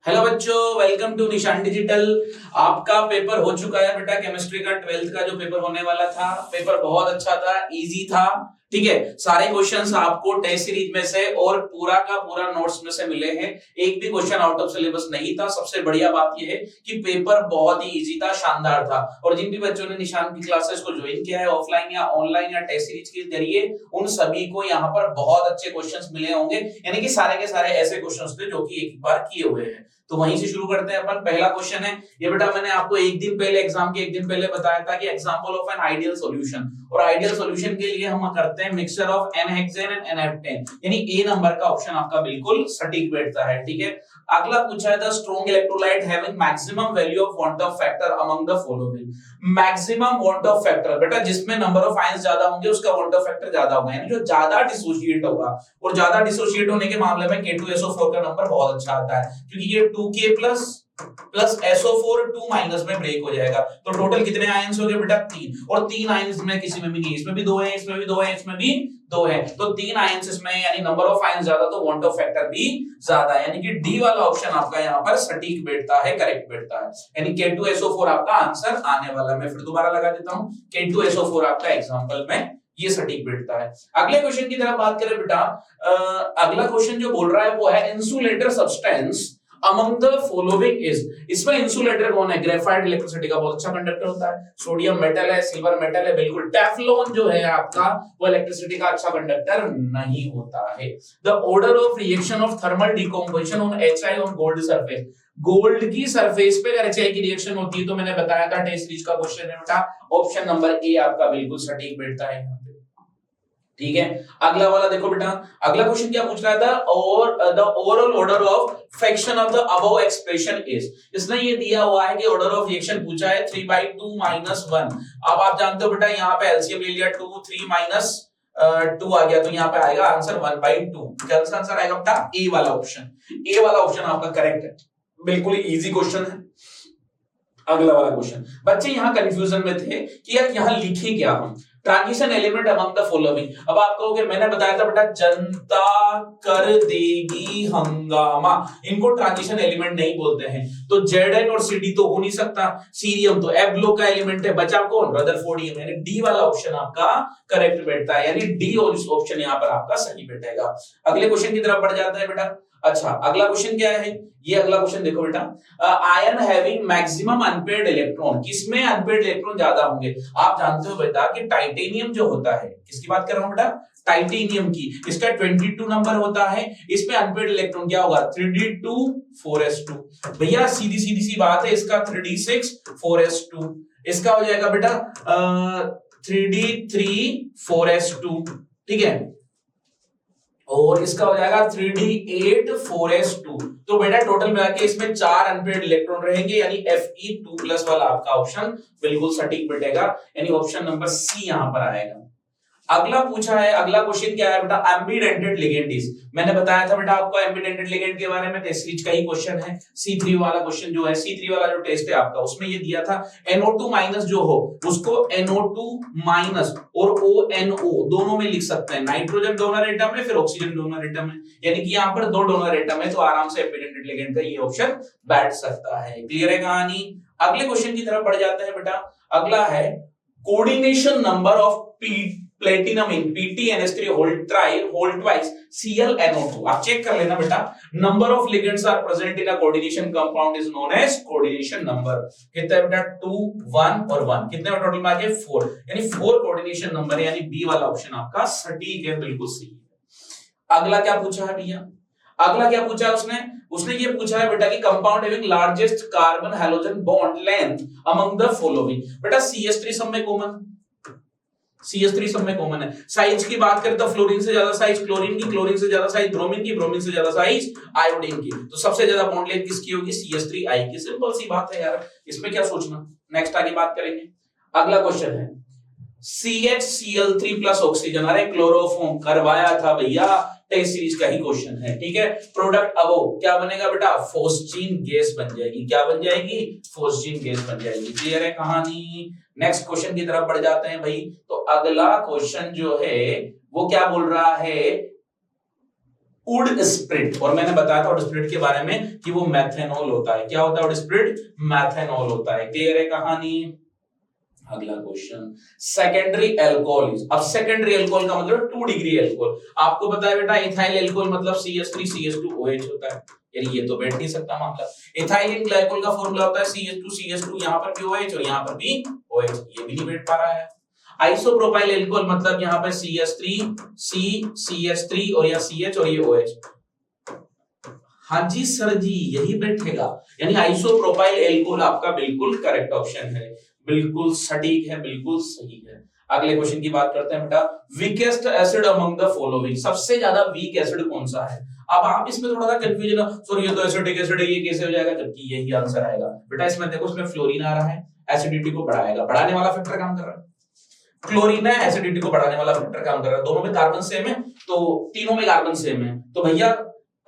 Hello बच्चों, welcome to निशान digital. आपका पेपर हो चुका है बेटा। केमिस्ट्री का 12th का जो पेपर होने वाला था, पेपर बहुत अच्छा था, इजी था। ठीक है, सारे क्वेश्चंस आपको टेस्ट सीरीज में से और पूरा का पूरा नोट्स में से मिले हैं। एक भी क्वेश्चन आउट ऑफ सिलेबस नहीं था। सबसे बढ़िया बात यह है कि पेपर बहुत ही इजी था, शानदार था। और जिन भी बच्चों ने निशान की क्लासेस को ज्वाइन किया है, ऑफलाइन या ऑनलाइन या टेस्ट सीरीज के जरिए, उन सभी को यहाँ पर बहुत अच्छे क्वेश्चंस मिले होंगे। यानी कि सारे के सारे ऐसे क्वेश्चंस थे जो कि एक बार किए हुए हैं। तो वहीं से शुरू करते हैं अपन। पहला क्वेश्चन है ये बेटा, मैंने आपको एक दिन पहले, एग्जाम के एक दिन पहले बताया था कि example of an ideal solution. और आइडियल सॉल्यूशन के लिए हम करते हैं mixture of n hexane and n heptane, यानी ए नंबर का ऑप्शन आपका बिल्कुल सटीक बैठता है। ठीक है, अगला पूछा है the strong electrolyte having maximum value of want of factor among the following. Maximum want of factor बेटा, जिसमें नंबर ऑफ आयंस ज्यादा होंगे उसका वांट ऑफ फैक्टर ज्यादा होगा, यानी जो ज्यादा डिसोसिएट होगा। और ज्यादा डिसोसिएट होने के मामले में K2SO4 का नंबर बहुत अच्छा आता है, क्योंकि ये 2K प्लस SO4 2 माइनस में ब्रेक हो जाएगा। तो टोटल कितने आयंस हो गए बेटा? 3। और 3 आयंस में किसी में भी नहीं, इसमें भी 2 है, इसमें भी 2 है, इसमें भी 2 है। तो 3 आयंस इसमें, यानी नंबर ऑफ आयंस ज्यादा तो वांट ऑफ फैक्टर भी ज्यादा है, यानी कि डी वाला ऑप्शन आपका यहाँ पर सटीक बैठता है, करेक्ट बैठता है। यानी K2SO4 आपका आंसर आने वाला। मैं फिर दोबारा लगा देता हूं, K2SO4 आपका एग्जांपल में ये सटीक बैठता है। अगले क्वेश्चन की तरफ बात करें बेटा, अगला क्वेश्चन जो बोल रहा है वो है insulator substance among the following is. इसमें इंसुलेटर कौन है? ग्रेफाइट इलेक्ट्रिसिटी का बहुत अच्छा कंडक्टर होता है। सोडियम मेटल है, सिल्वर मेटल है, बिल्कुल। टेफ्लॉन जो है आपका, वो इलेक्ट्रिसिटी का अच्छा कंडक्टर नहीं होता है। The order of reaction of thermal decomposition on HI on gold surface. Gold की सरफेस पे अगर HI की रिएक्शन होती है, तो मैंने बताया था टेस्ट सीरीज का क्वेश्चन है बेटा, ऑप्शन नंबर ए आपका बिल्कुल सटीक बैठता है। ठीक है, अगला वाला देखो बेटा, अगला क्वेश्चन क्या पूछ रहा था? और the overall order of fraction of the above expression is. इसने ये दिया हुआ है कि ऑर्डर ऑफ रिएक्शन पूछा है 3/2 माइनस 1। अब आप जानते हो बेटा, यहाँ पे एलसीएम ले लिया 2, 3 माइनस 2 आ गया, तो यहाँ पे आएगा आंसर 1/2। क्या आंसर आएगा बेटा? ए वाला ऑप्शन। ए वाला ऑप्शन आपका करेक्ट है, बिल्कुल इजी क्वेश्चन है। अगला वाला क्वेश्चन, बच्चे यहाँ कंफ्यूजन में थे कि यार यहाँ लिखे क्या हम, transition element among the following. अब आप कहोगे मैंने बताया था बेटा जनता कर देगी हंगामा, इनको ट्रांजिशन एलिमेंट नहीं बोलते हैं। तो Zn और CD तो हो नहीं सकता, सीरियम तो F ब्लॉक का एलिमेंट है, बचा कौन? रदरफोर्डियम। यानी डी वाला ऑप्शन आपका करेक्ट बैठता है, यानी डी और इस ऑप्शन यहाँ पर आपका सही बैठेगा। अगले क्वेश्चन की तरफ बढ़ जाता है बेटा। अच्छा, अगला क्वेश्चन क्या है? ये अगला क्वेश्चन देखो बेटा, ion having maximum unpaired electron. किसमें अनपेयर्ड इलेक्ट्रॉन ज्यादा होंगे? आप जानते हो बेटा कि टाइटेनियम जो होता है, किसकी बात कर रहा हूं बेटा? टाइटेनियम की। इसका 22 नंबर होता है, इसमें अनपेयर्ड इलेक्ट्रॉन क्या होगा? 3d2 4s2। भैया सीधी सीधी सी बात है, इसका 3d6 4s2, इसका हो जाएगा बेटा 3d3 4s2। ठीक है, और इसका हो जाएगा 3d8 4s2। तो बेटा टोटल मिला के इसमें 4 अनपेयर्ड इलेक्ट्रॉन रहेंगे, यानी Fe2+ वाला आपका ऑप्शन बिल्कुल सटीक बैठेगा, यानी ऑप्शन नंबर सी यहां पर आएगा। अगला पूछा है, अगला क्वेश्चन क्या है बेटा? एम्बीडेंटेड लिगेंड्स। मैंने बताया था बेटा आपको एम्बीडेंटेड लिगेंड के बारे में, टेस्ट सीरीज का ही क्वेश्चन है। C3 वाला क्वेश्चन जो है, C3 वाला जो टेस्ट है आपका, उसमें ये दिया था NO2- जो हो उसको NO2- और ONO दोनों में लिख सकते हैं। नाइट्रोजन डोनर एटम है, फिर ऑक्सीजन डोनर एटम है, यानी कि यहाँ पर 2 डोनर एटम है, तो आराम से एम्बीडेंटेड लिगेंड का ये ऑप्शन बैठ सकता है। क्लियर है कहानी? अगले क्वेश्चन की तरफ बढ़ जाते हैं बेटा। अगला है coordination number of platinum in PtNH3 whole twice ClNO2। आप चेक कर लेना बेटा, number of ligands are present in a coordination compound is known as coordination number. कितना है बेटा? 2, 1 और 1। कितने में टोटल में आ गए? 4, यानी 4 कोऑर्डिनेशन नंबर है, यानी बी वाला ऑप्शन आपका सटीक है, बिल्कुल सही है। अगला क्या पूछा है भैया? अगला क्या पूछा है उसने ये पूछा है बेटा कि compound having largest carbon halogen bond length among the following. बेटा CH3 सब में कॉमन, CH3 सब में कॉमन है। साइज की बात करें तो फ्लोरीन से ज्यादा साइज क्लोरीन की, क्लोरीन से ज्यादा साइज ब्रोमीन की, ब्रोमीन से ज्यादा साइज आयोडीन की। तो सबसे ज्यादा बॉन्ड लेंथ किसकी होगी? CH3I की। सिंपल सी बात है यार, इसमें क्या सोचना। नेक्स्ट आगे बात करेंगे। अगला क्वेश्चन है CHCl3 प्लस ऑक्सीजन। अरे क्लोरोफॉर्म करवाया था भैया, टेस्ट सीरीज का ही क्वेश्चन है। ठीक है, प्रोडक्ट अब क्या बनेगा बेटा? फोस्जीन गैस बन जाएगी। क्या बन जाएगी? फोस्जीन गैस बन जाएगी। क्लियर है कहानी? नेक्स्ट क्वेश्चन की तरफ बढ़ जाते हैं भाई। तो अगला क्वेश्चन जो है वो क्या बोल रहा है? वुड स्प्रिट, और मैंने बताया था वुड स्प्रिट के बारे में कि वो मेथेनॉल होता है। क्या होता है वुड स्प्रिट? मेथेनॉल होता है। क्लियर है कहानी? अगला क्वेश्चन, सेकेंडरी एल्कोहल। अब सेकेंडरी एल्कोहल का मतलब 2 डिग्री एल्कोहल। आपको पता है बेटा इथाइल एल्कोहल मतलब CH3CH2OH होता है, यानी ये तो बैठ नहीं सकता मामला। इथाइलिन ग्लाइकोल का फॉर्मूला होता है CH2CH2, यहां पर भी OH और यहां पर भी OH, ये भी नहीं बैठ पा रहा है। आइसोप्रोपाइल एल्कोहल मतलब यहां पर CH3C CH3 और यहां CH और ये OH। हाँ जी सर जी, यही बैठेगा, यानी आइसोप्रोपाइल एल्कोहल आपका बिल्कुल करेक्ट ऑप्शन है, बिल्कुल सटीक है, बिल्कुल सही है। अगले क्वेश्चन की बात करते हैं बेटा, weakest acid among the following, सबसे ज्यादा वीक एसिड कौन सा है? अब आप इसमें थोड़ा सा कंफ्यूजन हो, सर ये तो एसिडिक एसिड है, ये कैसे हो जाएगा, जबकि यही आंसर आएगा बेटा। इसमें देखो, इसमें फ्लोरीन आ रहा है, एसिडिटी को बढ़ाएगा, बढ़ाने वाला फैक्टर काम कर रहा है। क्लोरीन है, एसिडिटी को बढ़ाने वाला फैक्टर काम कर रहा है। दोनों में कार्बन सेम है, तो तीनों में कार्बन सेम है, तो भैया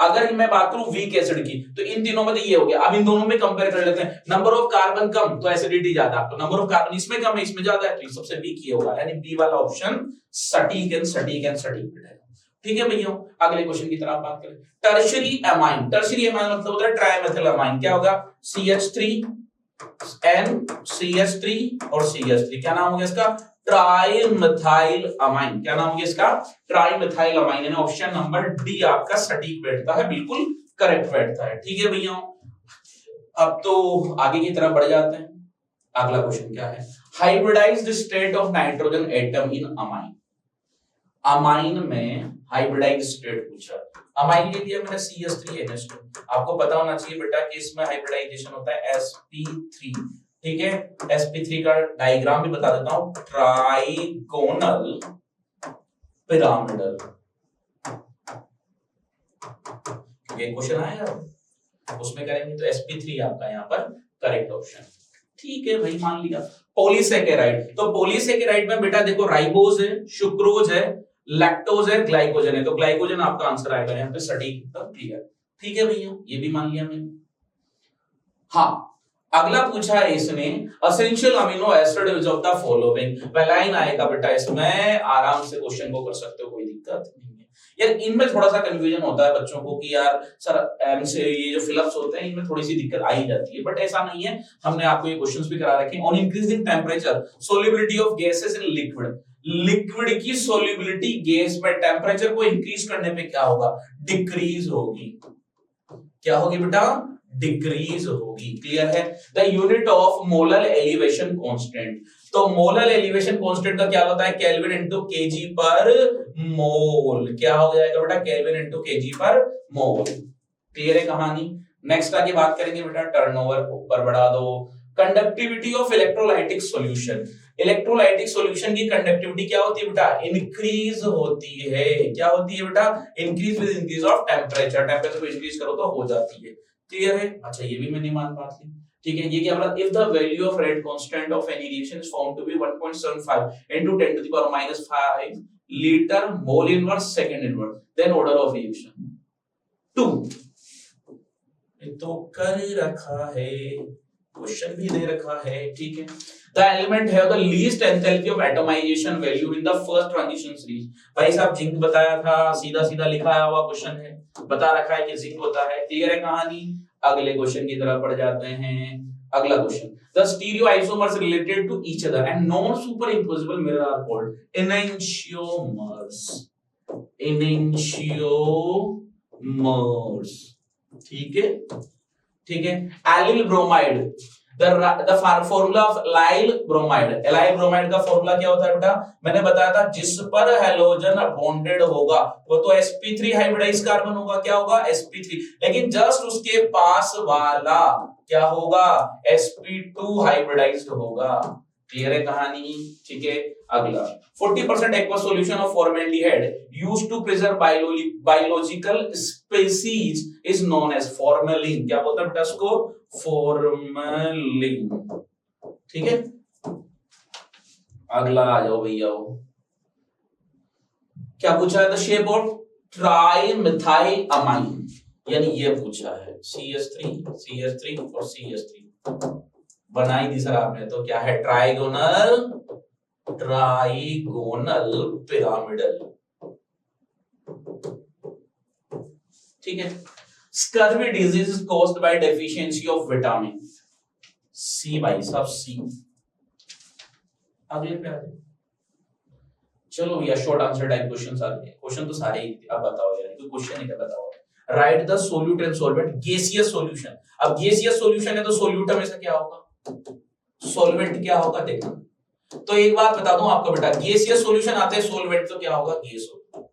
अगर मैं बात करूं वीक एसिड की, तो इन तीनों में तो ये हो गया। अब इन दोनों में कंपेयर कर लेते हैं, नंबर ऑफ कार्बन कम तो एसिडिटी ज्यादा, तो नंबर ऑफ कार्बन इसमें कम है इसमें ज्यादा है, तो सबसे वीक ये होगा, यानी बी वाला ऑप्शन सटीक एंड सटीक एंड सटीक है। ठीक है भैया, अगले क्वेश्चन की तरफ बात करें। टर्शियरी एमाइन, टर्शियरी एमाइन मतलब होता है ट्राइमेथिल एमाइन। क्या होगा? CH3N CH3 और CH3, क्या नाम हो गया इसका? Trimethyl amine. क्या नाम हो गया इसका? ट्राइमेथाइल अमाइन, यानी ऑप्शन नंबर डी आपका सटीक बैठता है, बिल्कुल करेक्ट बैठता है। ठीक है भैया, अब तो आगे की तरफ बढ़ जाते हैं। अगला क्वेश्चन क्या है? Hybridised state of nitrogen atom in amine. Amine में हाइब्रिडाइज्ड स्टेट पूछा, अमाइन ले लिया मैंने CH3NH2। आपको पता होना चाहिए बेटा कि इसमें हाइब्रिडाइजेशन होता है sp3। ठीक है, sp3 का डायग्राम भी बता देता हूं, ट्राइगोनल पिरामिडल। ये क्वेश्चन आएगा उसमें करेंगे, तो sp3 आपका यहाँ पर करेक्ट ऑप्शन। ठीक है भाई, मान लिया। पॉलीसेकेराइड, तो पॉलीसेकेराइड में बेटा देखो, राइबोज है, सुक्रोज है, लैक्टोज है, ग्लाइकोजन है, तो ग्लाइकोजन आपका आंसर आएगा यहाँ पे सटीक उत्तर। क्लियर? ठीक है भैया, ये भी मान लिया मैंने। हाँ, अगला पूछा है इसने, essential amino acid which of the following. Valine आएगा बेटा इसमें, आराम से क्वेश्चन को कर सकते हो, कोई दिक्कत नहीं है। यार इनमें थोड़ा सा कंफ्यूजन होता है बच्चों को कि यार सर से ये जो फिलअप्स होते हैं इनमें थोड़ी सी दिक्कत आ ही जाती है, बट ऐसा नहीं है। हमने आपको ये क्वेश्चंस भी करा रखे हैं। On increasing temperature solubility of gases in liquid, liquid की सोल्युबिलिटी गैस में टेम्परेचर को इंक्रीज करने पे क्या होगा? डिक्रीज होगी। क्या होगी बेटा? डिक्रीज होगी। क्लियर है? The unit of molar elevation constant, तो मोलर एलिवेशन कांस्टेंट का क्या होता है? केल्विन इनटू केजी पर मोल। क्या हो जाएगा बेटा? केल्विन इनटू केजी पर मोल। क्लियर है कहानी? नेक्स्ट आगे बात करेंगे बेटा, टर्नओवर ऊपर बढ़ा दो। Conductivity of electrolytic solution, electrolytic solution की कंडक्टिविटी क्या होती है बेटा? इंक्रीज होती है। क्या होती है बेटा? Increase with increase of temperature, temperature को इंक्रीज करो तो हो जाती है। क्लियर है? अच्छा, ये भी मैंने मान बात ली। ठीक है, ये क्या बोला? If the value of rate constant of any reaction is found to be 1.75 into 10 to the power -5 litre mole inverse second inverse, then order of reaction 2। तो कर रखा है, क्वेश्चन भी दे रखा है। ठीक है, the element have the least enthalpy of atomisation value in the first transition series. भाई साहब जिंक बताया था, सीधा सीधा लिखा हुआ क्वेश्चन है, बता रखा है कि जिंक होता है। क्लियर है कहानी? अगले क्वेश्चन की तरफ बढ़ जाते हैं। अगला question, the stereoisomers related to each other and non superimposable mirror are called enantiomers. Enantiomers. ठीक है, ठीक है। Allyl bromide, the formula of allyl bromide, allyl bromide का फॉर्मूला क्या होता है बेटा? मैंने बताया था, जिस पर हैलोजन बॉन्डेड होगा वो तो sp3 हाइब्रिडाइज कार्बन होगा। क्या होगा? sp3। लेकिन जस्ट उसके पास वाला क्या होगा? sp2 हाइब्रिडाइज्ड होगा। क्लियर है कहानी? ठीक है, अगला 40% aqueous solution of formaldehyde used to preserve biological species is known as formalin। क्या बोलते हैं बेटा इसको? फॉर्मेलिन। ठीक है, अगला आ जाओ भैया। क्या पूछा है? The shape of trimethyl amine, यानी ये पूछा है CH3 और CH3 बनाई दी सर आपने, तो क्या है? Trigonal pyramidal. ठीक है। Scurvy disease is caused by deficiency of vitamin C, भाई साहब सी। अगले पे आ जाए। चलो भैया शॉर्ट आंसर टाइप क्वेश्चंस आ गए। क्वेश्चन तो सारे ही थे, अब बताओ यार कोई क्वेश्चन नहीं था, बताओ। Right the solute and solvent gaseous solution. अब गैसियस सॉल्यूशन है तो सोल्यूट हमेशा क्या होगा, सॉल्वेंट क्या होगा देखना। तो एक बात बता दूं आपको बेटा, गैसियस सॉल्यूशन आते हैं सोल्वेंट तो क्या होगा, गैस होगा।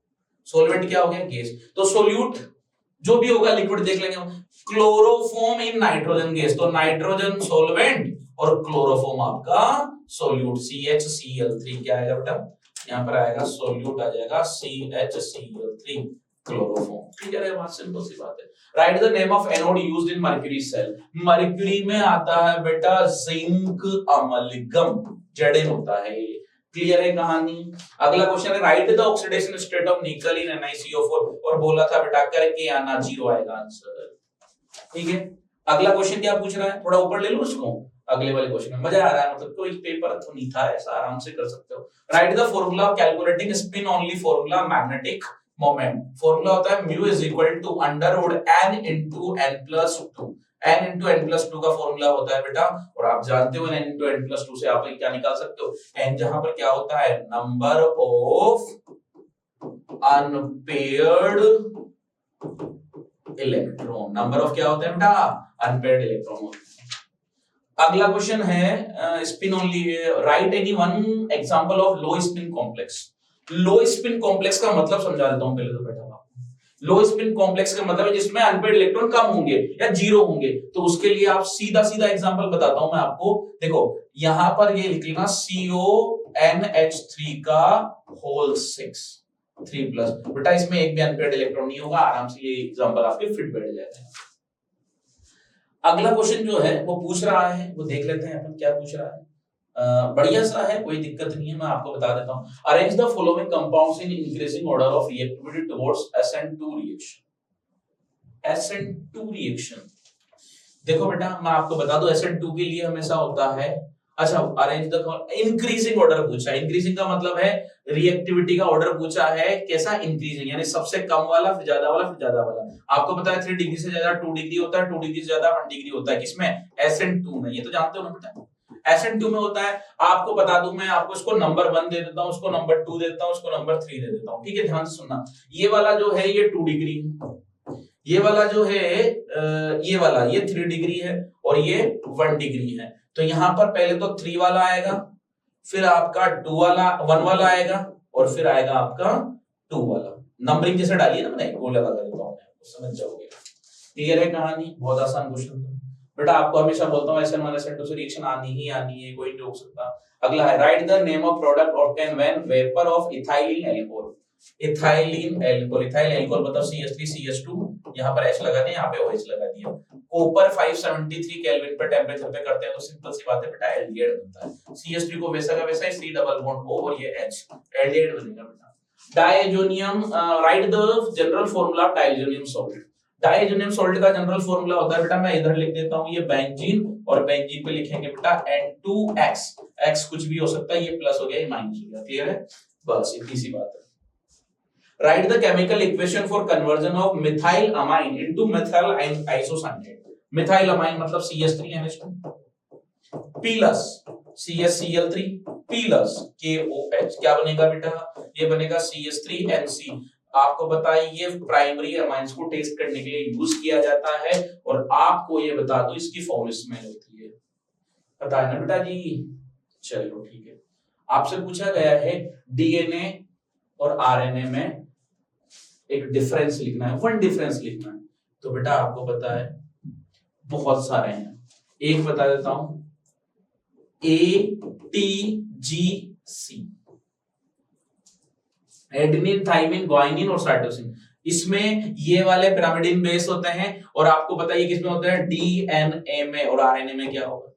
सोल्वेंट क्या हो गया, गैस। तो सोल्यूट जो भी होगा लिक्विड देख लेंगे हम। क्लोरोफॉर्म इन नाइट्रोजन गैस, तो नाइट्रोजन सोल्वेंट और क्लोरोफॉर्म आपका सोल्यूट। CHCl3 क्या आएगा बेटा, यहाँ पर आएगा सोल्यूट आ जाएगा CHCl3 क्लोरोफॉर्म। ठीक है, बात सिंपल सी बात है। Write the name of anode used in mercury cell. Mercury में आता है बेटा जिंक अमलगम, जड़ें होता है। क्लियर है कहानी। अगला क्वेश्चन है write the oxidation state of निकल इन NiCO4, और बोला था बेटा करके आना, 0 आएगा आंसर। ठीक है, अगला क्वेश्चन क्या पूछ रहा है, थोड़ा ऊपर ले लो उसको। अगले वाले क्वेश्चन में मजा आ रहा है, मतलब कोई पेपर तो नहीं था ऐसा, आराम से कर सकते हो। Write the formula of calculating spin only formula magnetic moment. Formula होता है mu is equal to under root n into n plus 2। n into n plus 2 का फॉर्मूला होता है बेटा, और आप जानते हो n इंटू n प्लस 2 से आप क्या निकाल सकते हो, n जहां पर क्या होता है, number of unpaired electron. Number of क्या होता है बेटा, अनपेयर्ड इलेक्ट्रॉन होता है। अगला क्वेश्चन है spin only. Right any one example of low spin complex. Low spin complex का मतलब समझा देता हूं पहले तो बेटा। लो स्पिन कॉम्प्लेक्स का मतलब है जिसमें अनपेयर्ड इलेक्ट्रॉन कम होंगे या 0 होंगे। तो उसके लिए आप सीधा सीधा एग्जांपल बताता हूं मैं आपको। देखो यहां पर ये लिख लेना CONH3 का होल 6 3 प्लस। बेटा इसमें एक भी अनपेयर्ड इलेक्ट्रॉन नहीं होगा, आराम से ये एग्जांपल आपके फिट बैठ जाते हैं। अगला क्वेश्चन जो है वो पूछ रहा है, वो देख लेते हैं अपन क्या पूछ रहा है। बढ़िया सा है, कोई दिक्कत नहीं है, मैं आपको बता देता हूं। Arrange the following compounds in increasing order of reactivity towards SN2 reaction. SN2 reaction देखो बेटा मैं आपको बता दूं, SN2 के लिए हमेशा होता है, अच्छा अरेंज द इंक्रीजिंग ऑर्डर पूछा है। इंक्रीजिंग का मतलब है रिएक्टिविटी का ऑर्डर पूछा है, कैसा इंक्रीजिंग, यानी सबसे कम वाला फिर ज्यादा वाला फिर ज्यादा वाला। आपको पता है 3 डिग्री से ज्यादा 2 डिग्री होता है, 2 डिग्री से ज्यादा 1 डिग्री होता है, किसमें, SN2 में। ये तो जानते हो ना बेटा, SN2 में होता है। आपको बता दूं मैं, आपको इसको नंबर 1 दे देता हूं, उसको नंबर 2 दे देता हूं, उसको नंबर 3 दे देता हूं। ठीक है, ध्यान से सुनना। ये वाला जो है ये 2 डिग्री, ये वाला जो है ये वाला ये 3 डिग्री है, और ये 1 डिग्री है। तो यहां पर पहले तो 3 वाला आएगा, फिर आपका 2 वाला 1 वाला आएगा, और फिर आएगा आपका 2 वाला। नंबरिंग जैसे डालिए ना, मैंने वो लगा देता हूं, समझ जाओगे। क्लियर है कहानी, बहुत आसान क्वेश्चन था बेटा। आपको हमेशा बोलता हूं SN1 SN2 से रिएक्शन आनी ही आनी है, कोई नहीं रोक सकता। अगला है write the name of product obtain when vapour of ethylene alcohol. Ethylene alcohol, ethyl alcohol मतलब CH3 CH2, यहां पर H लगा दिया, यहां पे OH लगा दिया। कॉपर 573 केल्विन पर टेंपरेचर पे करते हैं तो सिंपल सी बात है बेटा एल्डिहाइड बनता है। CH3 को वैसा का वैसा ही C डबल बॉन्ड O और ये H, एल्डिहाइड बनेगा बेटा। Diazonium, right the general formula of diazonium salt. Diazonium salt का जनरल फार्मूला होता है बेटा, मैं इधर लिख देता हूं, ये बेंजीन, और बेंजीन पे लिखेंगे बेटा N2X। X कुछ भी हो सकता है, ये प्लस हो गया ये माइनस हो गया। क्लियर है, बस इतनी सी बात है। Write the chemical equation for conversion of methyl amine into methyl isocyanate. Methyl amine मतलब CH3NH2 plus CHCl3 plus KOH, क्या बनेगा बेटा, ये बनेगा CH3NC। आपको बताइए ये प्राइमरी अमाइंस को टेस्ट करने के लिए यूज किया जाता है, और आपको ये बता दो इसकी फॉर्मूला स्मेल होती है, पता है ना बेटा जी। चलो ठीक है, आपसे पूछा गया है DNA और RNA में एक डिफरेंस लिखना है, 1 डिफरेंस लिखना है। तो बेटा आपको पता है बहुत सारे हैं, एक बता देता हूं, ATGC, एडेनिन थाइमिन ग्वाइनिन और साइटोसिन। इसमें ये वाले पिरामिडिन बेस होते हैं, और आपको पता है किसमें होते हैं, DNA में, और RNA में क्या होगा,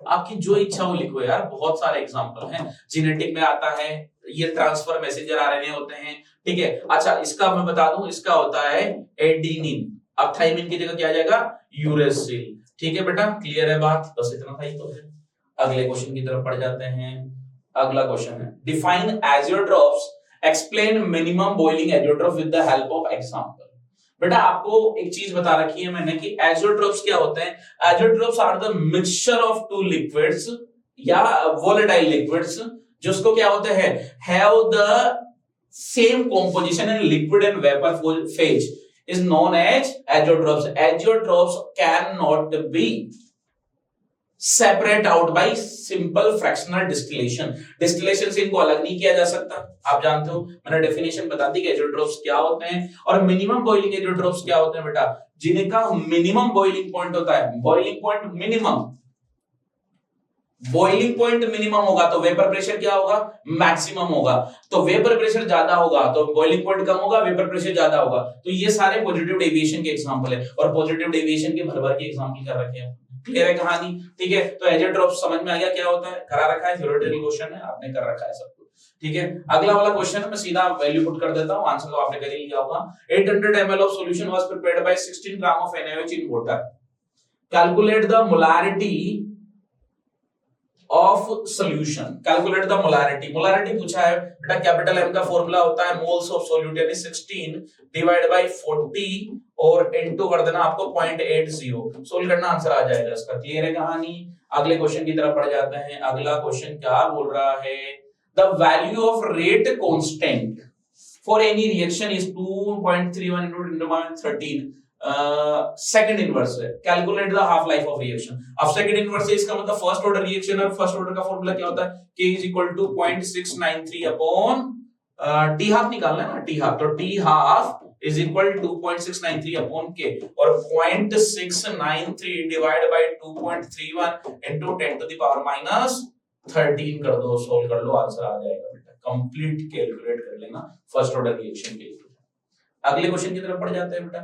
आपकी जो इच्छा हो लिखो यार, बहुत सारे एग्जांपल हैं। जेनेटिक में आता है, ये ट्रांसफर मैसेंजर RNA होते हैं। ठीक है, अच्छा इसका मैं बता दूं, इसका होता है एडेनिन, अब थाइमिन की जगह क्या आ जाएगा, यूरेसिल। ठीक है बेटा, क्लियर है बात, बस इतना था ही तो है। अगले क्वेश्चन की तरफ पढ़ जाते हैं। अगला क्वेश्चन है define azeotropes, explain minimum boiling azeotrope with the help of example. बेटा आपको एक चीज बता रखी है मैंने कि एज़ोट्रोप्स क्या होते हैं। Azeotropes are the mixture of two liquids या वोलेटाइल लिक्विड्स, जिसको क्या होते हैं, have the same composition in liquid and vapour phase is known as azeotrophs. Azeotrophs cannot be separate out by simple fractional distillation. Distillation से इनको अलग नहीं किया जा सकता। आप जानते हो, मैंने डेफिनेशन बता दी कि azeotrophs क्या होते हैं और मिनिमम बॉइलिंग azeotrophs क्या होते हैं बेटा, जिनका मिनिमम बॉइलिंग पॉइंट होता है, boiling point minimum, boiling point minimum होगा तो वेपर प्रेशर क्या होगा, मैक्सिमम होगा। तो वेपर प्रेशर ज्यादा होगा तो बॉइलिंग पॉइंट कम होगा, वेपर प्रेशर ज्यादा होगा। तो ये सारे पॉजिटिव डेविएशन के एग्जांपल है और पॉजिटिव डेविएशन के भर भर के एग्जांपल कर रखे हैं। क्लियर है कहानी? ठीक है, तो एज़ोट्रोप्स समझ में आ गया क्या होता है, करा रखा है, थ्योरेटिकल क्वेश्चन है, आपने कर रखा है सब कुछ। ठीक है, अगला वाला क्वेश्चन है, मैं सीधा वैल्यू पुट कर देता हूं, आंसर तो आपने कर ही लिया होगा। 800 ml of solution was prepared by 16 gram of NaOH in water. Calculate the molarity of solution. Calculate the molarity. Molarity पूछा है बेटा, कैपिटल M का फॉर्मूला होता है मोल्स ऑफ सॉल्यूट यानी 16 डिवाइड बाय 40 और इनटू कर देना आपको 0.80। सोल्व करना, आंसर आ जाएगा इसका। क्लियर है कहानी? अगले क्वेश्चन की तरफ बढ़ जाते हैं। अगला क्वेश्चन क्या बोल रहा है, the value of rate constant for any reaction is 2.31 into 13 second inverse है। Calculate the half life of reaction. अब सेकंड इनवर्स है, इसका मतलब फर्स्ट ऑर्डर रिएक्शन है। फर्स्ट ऑर्डर का फॉर्मूला क्या होता है, K is equal to 0.693 upon T half निकालना है ना, T हाफ, तो T half is equal to 0.693 upon K और 0.693 divide by 2.31 into 10 to the power minus 13 कर दो, सोल्व कर लो, आंसर आ जाएगा बेटा। कंप्लीट कैलकुलेट कर लेना फर्स्ट ऑर्डर रिएक्शन के लिए। अगले क्वेश्चन की तरफ बढ़ जाते हैं बेटा।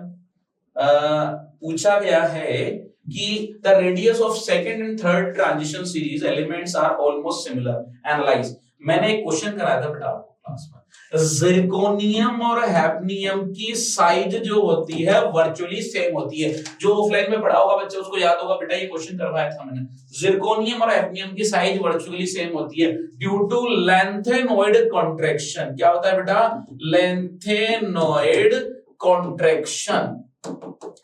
पूछा गया है कि the radius of second and third transition series elements are almost similar, analyse. मैंने एक क्वेश्चन कराया था बेटा आपको क्लास में, जिरकोनियम और हैफनियम की साइज जो होती है वर्चुअली सेम होती है। जो ऑफलाइन में पढ़ा होगा बच्चे उसको याद होगा बेटा, ये क्वेश्चन करवाया था मैंने। जिरकोनियम और हैफनियम की साइज वर्चुअली सेम होती है ड्यू टू लेंथेनॉइड कॉन्ट्रैक्शन। क्या होता है बेटा, लेंथेनॉइड कॉन्ट्रैक्शन।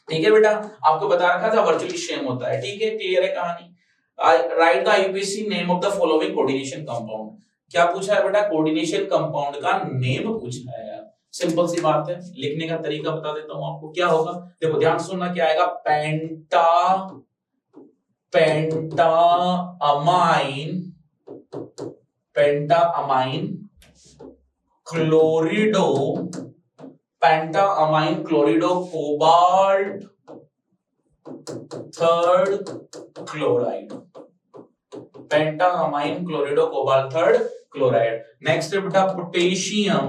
ठीक है बेटा, आपको बता रखा था वर्चुअली सेम होता है। ठीक है, क्लियर है कहानी? Right the IUPAC name of the following coordination compound. क्या पूछा है बेटा, कोऑर्डिनेशन कंपाउंड का नेम पूछा है यार। सिंपल सी बात है, लिखने का तरीका बता देता हूं आपको। क्या होगा, देखो ध्यान सुनना, क्या आएगा, penta amine chlorido, penta amine chlorido cobalt third chloride, penta amine chlorido cobalt third chloride. Next है बेटा पोटेशियम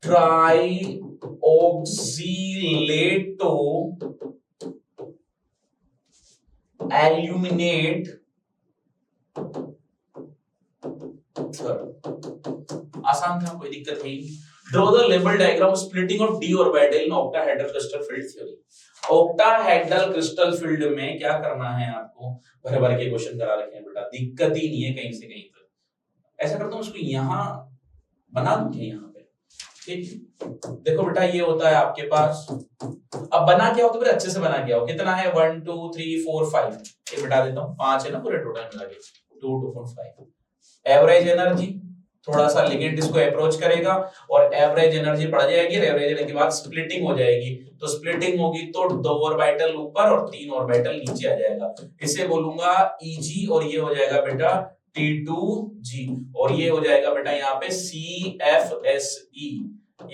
ट्राइऑक्सीलेटो एल्यूमिनेट थर्ड। आसान था, कोई दिक्कत नहीं। Draw the label diagram splitting of D orbital in octahedral crystal field theory. Octahedral crystal field में क्या करना है आपको, भर भर के क्वेश्चन करा रखे हैं बेटा, दिक्कत ही नहीं है कहीं से कहीं तक। ऐसा करता हूं, इसको यहां बना दूं यहां पे। ठीक, देखो बेटा ये होता है आपके पास, अब बना क्या होता है, अच्छे से बना क्या हो, कितना है 1 2 3 4 5, ये बता देता हूं, 5 है ना पूरे टोटल मिला के, 2 2 4 5। एवरेज एनर्जी, थोड़ा सा लिगेंड इसको अप्रोच करेगा और एवरेज एनर्जी बढ़ जाएगी। एवरेज एनर्जी के बाद स्प्लिटिंग हो जाएगी, तो स्प्लिटिंग होगी तो 2 ऑर्बिटल ऊपर और 3 ऑर्बिटल नीचे आ जाएगा। इसे बोलूंगा Eg और ये हो जाएगा बेटा T2G और ये हो जाएगा बेटा यहाँ पे CFSE।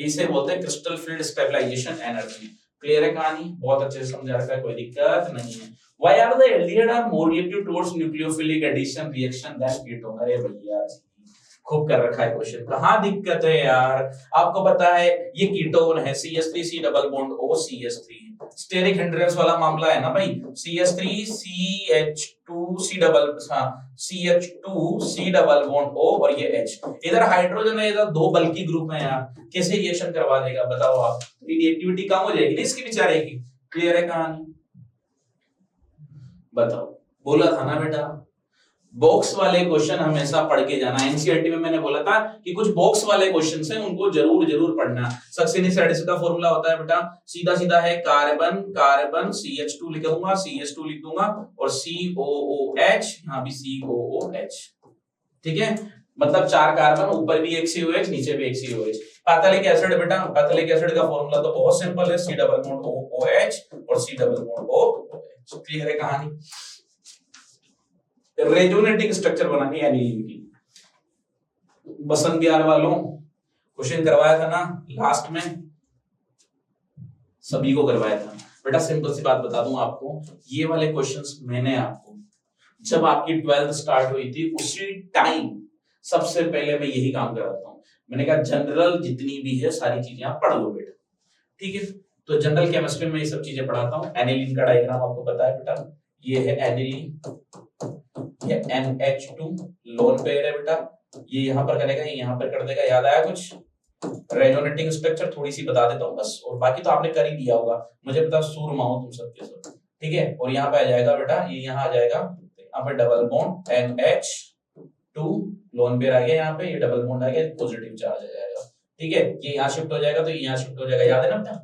इसे बोलते हैं crystal field stabilisation energy. Clear है कहानी? बहुत अच्छे से समझा रखा है, कोई दिक्कत नहीं है। Why are the aldehyde are more reactive towards nucleophilic addition reaction than ketone? अरे भैया खूब कर रखा है क्वेश्चन, कहाँ दिक्कत है यार? आपको पता है ये कीटोन है, CH3 C double bond O CH3, steric hindrance वाला मामला है ना भाई, CH3 CH2 C double, CH2 C double bond O और ये H, इधर हाइड्रोजन है, इधर 2 बल्कि ग्रुप में यार, कैसे रिएक्शन करवा देगा बताओ आप? रिएक्टिविटी कम हो जाएगी ना इसकी बेचारे की। क्लियर है कहानी? बताओ, बोला था ना बेटा बॉक्स वाले क्वेश्चन हमेशा पढ़ के जाना। एनसीईआरटी में मैंने बोला था कि कुछ बॉक्स वाले क्वेश्चन हैं उनको जरूर जरूर पढ़ना। सक्सेनिक एसिड का फॉर्मूला होता है बेटा सीधा सीधा है कार्बन कार्बन CH2 लिख दूंगा, CH2 लिख दूंगा और COOH, यहां भी COOH, ठीक है। मतलब 4 कार्बन, ऊपर भी एक COH, नीचे भी एक COH। पैथोलिक एसिड बेटा, पैथोलिक एसिड का फॉर्मूला तो बहुत सिंपल है, C डबल बॉन्ड OH और C double bond OH। Clear है कहानी। रेजोनेटिंग स्ट्रक्चर बनानी है एनिलीन की। बसंत बिहार वालों क्वेश्चन करवाया था ना लास्ट में, सभी को करवाया था बेटा। सिंपल सी बात बता दूं आपको, ये वाले क्वेश्चंस मैंने आपको जब आपकी 12th स्टार्ट हुई थी उसी टाइम सबसे पहले मैं यही काम कराता हूं। मैंने कहा जनरल जितनी भी है सारी चीजें आप पढ़ लो बेटा, ठीक है। तो जनरल केमिस्ट्री में ये सब चीजें पढ़ाता हूं। एनिलीन का डायग्राम आपको पता है बेटा, ये है एनिलीन, ये NH2 लोन पेयर है बेटा, ये यहां पर करेगा, ये यहां पर कर देगा। याद आया कुछ? रेजोनेटिंग स्ट्रक्चर थोड़ी सी बता देता हूं बस, और बाकी तो आपने कर ही दिया होगा, मुझे पता सूरमा हो तुम सबके सब, ठीक है। और यहाँ पे आ जाएगा बेटा, ये यहाँ आ जाएगा, यहाँ पे double bond NH2 lone pair आ गया, यहाँ पे ये डबल बॉन्ड आ गया, पॉजिटिव चार्ज आ जाएगा, ठीक है। ये यहाँ शिफ्ट हो जाएगा तो ये यहाँ शिफ्ट हो जाएगा। याद है ना बेटा,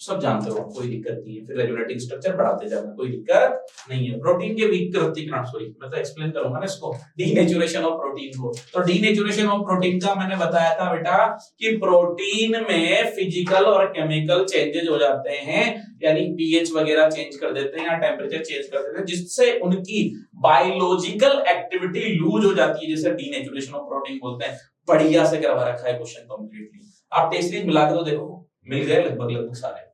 सब जानते हो, कोई दिक्कत नहीं है। फिर रेजोनेटिंग स्ट्रक्चर बढ़ाते जाना, कोई दिक्कत नहीं है। प्रोटीन के विकृतीकरण, सॉरी मैं तो एक्सप्लेन करूंगा ना इसको, डीनेचुरेशन ऑफ प्रोटीन को। तो डीनेचुरेशन ऑफ प्रोटीन का मैंने बताया था बेटा कि प्रोटीन में फिजिकल और केमिकल चेंजेस हो जाते हैं, यानी पीएच वगैरह चेंज कर देते हैं या टेम्परेचर चेंज कर देते हैं, जिससे उनकी बायोलॉजिकल एक्टिविटी लूज हो जाती है, जिसे डीनेचुरेशन ऑफ प्रोटीन बोलते हैं। बढ़िया से करवा रखा है क्वेश्चन कंप्लीटली। आप टेस्ट सीरीज मिला के तो देखो, मिल गए लगभग लगभग सारे।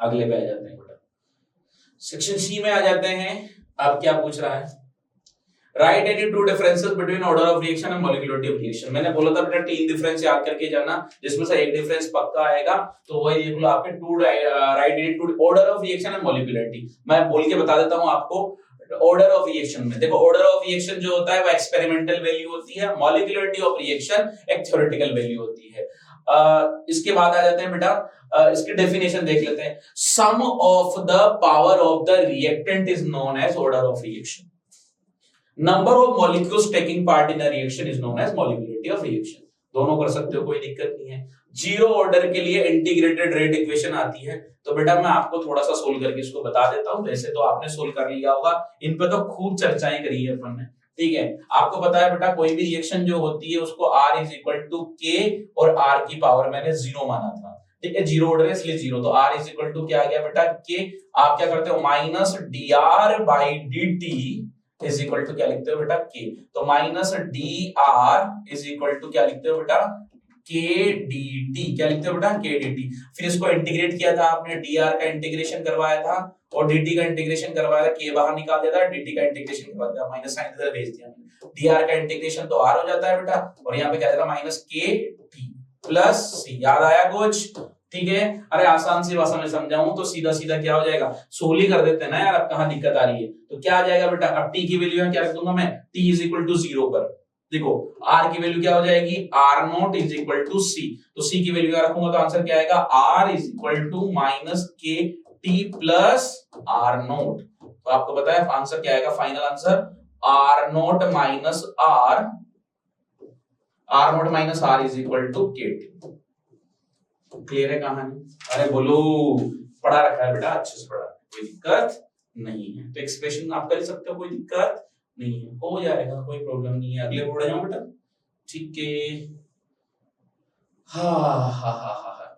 अगले पे आ जाते हैं बेटा, सेक्शन सी में आ जाते हैं। अब क्या पूछ रहा है? Right any to differences between order of reaction and molecularity of reaction. मैंने बोला था बेटा 3 डिफरेंस याद करके जाना, जिसमें से एक डिफरेंस पक्का आएगा, तो वही देख लो आपके to write any two order of reaction and molecularity. मैं बोल के बता देता हूं आपको। ऑर्डर ऑफ रिएक्शन में देखो, ऑर्डर ऑफ रिएक्शन जो होता है वो एक्सपेरिमेंटल वैल्यू होती है, मॉलिक्यूलरिटी ऑफ रिएक्शन एक थ्योरेटिकल वैल्यू होती है। इसके बाद आ जाते हैं बेटा, इसकी डेफिनेशन देख लेते हैं। Sum of the power of the reactant is known as order of reaction. Number of molecules taking part in a reaction is known as molecularity of reaction. दोनों कर सकते हो, कोई दिक्कत नहीं है। जीरो ऑर्डर के लिए इंटीग्रेटेड रेट इक्वेशन आती है, तो बेटा मैं आपको थोड़ा सा सोल्व करके इसको बता देता हूं। वैसे तो आपने सोल्व कर लिया होगा, इन पे तो खूब चर्चाएं करी है अपन ने, ठीक है। आपको पता है बेटा कोई भी रिएक्शन जो होती है उसको R is equal to K और R की पावर मैंने 0 माना था, ठीक है। जीरो ऑर्डर है इसलिए 0, तो R इज इक्वल टू क्या आ गया बेटा K। आप क्या करते हो, minus dr by dt is equal to क्या लिखते हो बेटा K। तो minus dr is equal to क्या लिखते हो बेटा K dt, क्या लिखते हो बेटा K dt। फिर इसको इंटीग्रेट किया था आपने, dr का इंटीग्रेशन करवाया था और dt का इंटीग्रेशन करवाया था, K बाहर निकाल दिया था, dt का इंटीग्रेशन करवाया था, माइनस साइन इधर भेज दिया। dr का इंटीग्रेशन तो r हो जाता है बेटा, और यहाँ पे क्या जाएगा minus K t plus C। याद आया कुछ? ठीक है। अरे आसान सी भाषा में समझाऊं तो सीधा सीधा क्या हो जाएगा, सोली कर देते हैं ना यार, अब कहां दिक्कत आ रही है। तो क्या आ जाएगा बेटा, अब t की वैल्यू है क्या रख दूंगा मैं, t इज इक्वल टू 0 पर। देखो r की वैल्यू क्या हो जाएगी, r not is equal to c। तो c की वैल्यू क्या रखूंगा तो आंसर क्या आएगा, r is equal to minus k t plus r not. तो आपको पता है आंसर क्या आएगा, final answer r not minus r is equal to k t। Clear है कहानी? अरे बोलो, पढ़ा रखा है बेटा, अच्छे से पढ़ा, कोई दिक्कत नहीं है। तो एक्सप्रेशन आप कर सकते हो, कोई दिक्कत नहीं है, हो जाएगा, कोई प्रॉब्लम नहीं है। अगले बढ़ जाओ बेटा, ठीक है।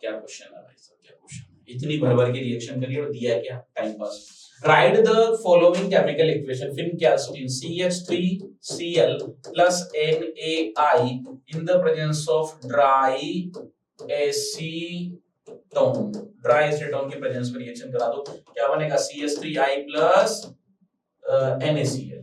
क्या क्वेश्चन है भाई साहब, क्या क्वेश्चन है, इतनी भर भर के रिएक्शन करिए और दिया क्या, time pass. Write the following chemical equation, Finkelstein CH3Cl plus NaI in the presence of dry acetone, dry acetone के प्रेजेंस में रिएक्शन करा दो, क्या बनेगा CH3I plus NaCl,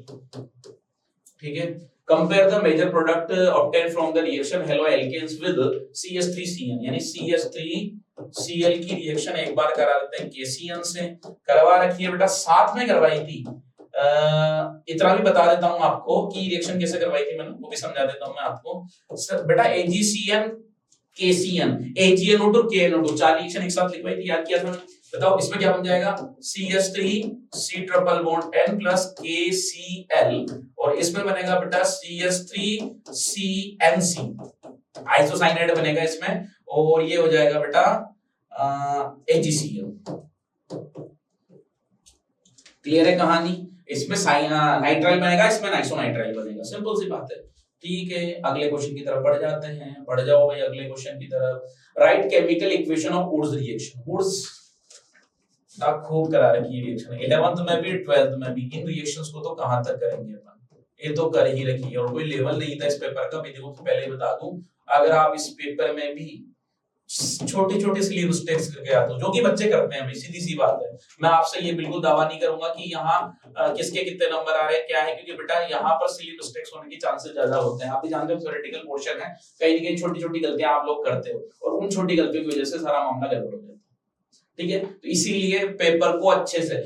ठीक है। Compare the major product obtain from the reaction halo alkanes with CH3Cn, यानी CH3Cl की रिएक्शन एक बार करा देते हैं KCN से, करवा रखी है बेटा, साथ में करवाई थी। इतना भी बता देता हूं आपको कि रिएक्शन कैसे करवाई थी मैंने, वो भी समझा देता हूं मैं आपको। बेटा AgCN KCN, AgNO2 KNO2 4 reaction एक साथ लिखवाई थी, याद किया था मैंने। बताओ इसमें क्या बन जाएगा, CH3 C triple bond N plus KCl, और इसमें बनेगा बेटा CH3 CNC, आइसोसाइनाइड बनेगा इसमें, और ये हो जाएगा बेटा AgCl। क्लियर है कहानी? इसमें नाइट्राइल बनेगा, इसमें नाइट्रोनाइट्राइल बनेगा, सिंपल सी बात है। ठीक है, अगले क्वेश्चन की तरफ बढ़ जाते हैं, बढ़ जाओ भाई अगले क्वेश्चन की तरफ। Write chemical equation of Woods reaction. Woods का खूब करा रखी है रिएक्शन, 11th में भी 12th में भी। इन रिएक्शंस को तो कहां तक करेंगे अपन, ये तो कर ही रखी है, और कोई लेवल नहीं था इस पेपर का। मैं देखो पहले ही बता दूं, अगर आप इस पेपर में भी छोटे छोटे स्लीव स्टेप्स करके आते हो, जो कि बच्चे करते हैं भाई, सीधी सी बात है। मैं आपसे ये बिल्कुल दावा नहीं करूंगा कि यहाँ किसके कितने नंबर आ रहे हैं क्या है, क्योंकि बेटा यहाँ पर स्लीव स्टेप्स होने के चांसेस ज्यादा होते हैं। आप भी जानते हो थ्योरेटिकल पोर्शन है, कहीं ना कहीं छोटी छोटी गलतियां आप लोग करते हो, और उन छोटी गलतियों की वजह से सारा मामला गड़बड़ हो जाता है। ठीक है, तो इसीलिए पेपर को अच्छे से,